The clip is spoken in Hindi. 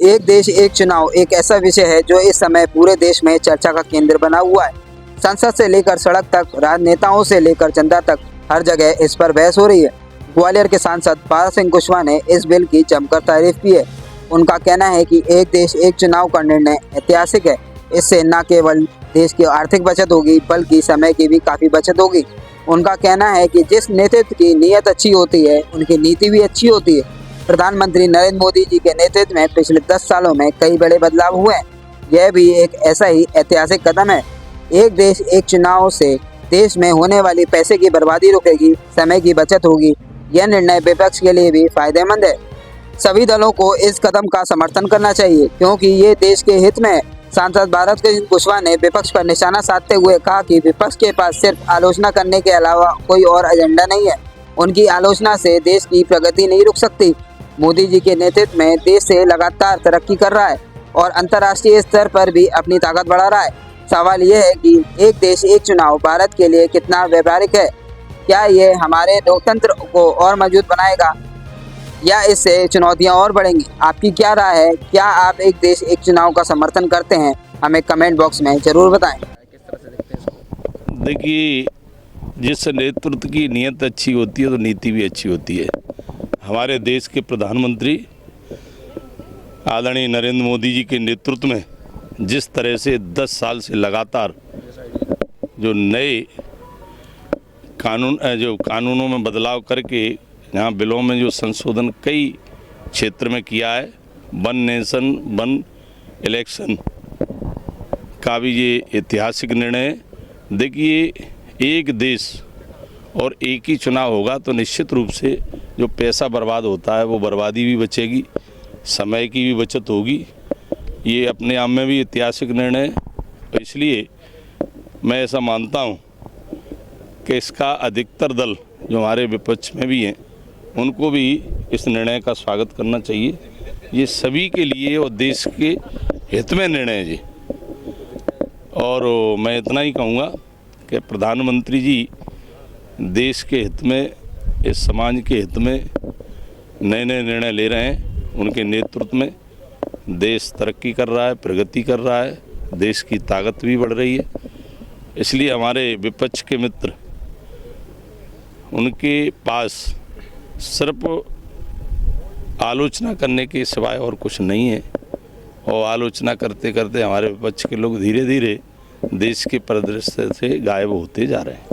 एक देश एक चुनाव एक ऐसा विषय है जो इस समय पूरे देश में चर्चा का केंद्र बना हुआ है। संसद से लेकर सड़क तक, राजनेताओं से लेकर जनता तक हर जगह इस पर बहस हो रही है। ग्वालियर के सांसद पारस सिंह कुशवाहा ने इस बिल की जमकर तारीफ की है। उनका कहना है कि एक देश एक चुनाव का निर्णय ऐतिहासिक है। इससे न केवल देश की आर्थिक बचत होगी बल्कि समय की भी काफ़ी बचत होगी। उनका कहना है कि जिस नेतृत्व की नीयत अच्छी होती है उनकी नीति भी अच्छी होती है। प्रधानमंत्री नरेंद्र मोदी जी के नेतृत्व में पिछले 10 सालों में कई बड़े बदलाव हुए हैं। यह भी एक ऐसा ही ऐतिहासिक कदम है। एक देश एक चुनाव से देश में होने वाली पैसे की बर्बादी रुकेगी, समय की बचत होगी। यह निर्णय विपक्ष के लिए भी फायदेमंद है। सभी दलों को इस कदम का समर्थन करना चाहिए क्योंकि ये देश के हित में है। सांसद पारस सिंह कुशवाहा ने विपक्ष पर निशाना साधते हुए कहा कि विपक्ष के पास सिर्फ आलोचना करने के अलावा कोई और एजेंडा नहीं है। उनकी आलोचना से देश की प्रगति नहीं रुक सकती। मोदी जी के नेतृत्व में देश से लगातार तरक्की कर रहा है और अंतर्राष्ट्रीय स्तर पर भी अपनी ताकत बढ़ा रहा है। सवाल यह है कि एक देश एक चुनाव भारत के लिए कितना व्यावहारिक है। क्या ये हमारे लोकतंत्र को और मजबूत बनाएगा या इससे चुनौतियां और बढ़ेंगी? आपकी क्या राय है? क्या आप एक देश एक चुनाव का समर्थन करते हैं? हमें कमेंट बॉक्स में जरूर बताएं। देखिए, जिस नेतृत्व की नीयत अच्छी होती है तो नीति भी अच्छी होती है। हमारे देश के प्रधानमंत्री आदरणीय नरेंद्र मोदी जी के नेतृत्व में जिस तरह से 10 साल से लगातार जो नए कानूनों में बदलाव करके यहाँ बिलों में जो संशोधन कई क्षेत्र में किया है, वन नेशन वन इलेक्शन का भी ये ऐतिहासिक निर्णय है। देखिए, एक देश और एक ही चुनाव होगा तो निश्चित रूप से जो पैसा बर्बाद होता है वो बर्बादी भी बचेगी, समय की भी बचत होगी। ये अपने आप में भी ऐतिहासिक निर्णय है। इसलिए मैं ऐसा मानता हूँ कि इसका अधिकतर दल जो हमारे विपक्ष में भी हैं उनको भी इस निर्णय का स्वागत करना चाहिए। ये सभी के लिए और देश के हित में निर्णय है जी। और मैं इतना ही कहूँगा कि प्रधानमंत्री जी देश के हित में, इस समाज के हित में नए नए निर्णय ले रहे हैं। उनके नेतृत्व में देश तरक्की कर रहा है, प्रगति कर रहा है, देश की ताकत भी बढ़ रही है। इसलिए हमारे विपक्ष के मित्र, उनके पास सिर्फ आलोचना करने के सिवाय और कुछ नहीं है। और आलोचना करते करते हमारे विपक्ष के लोग धीरे धीरे देश के परिदृश्य से गायब होते जा रहे हैं।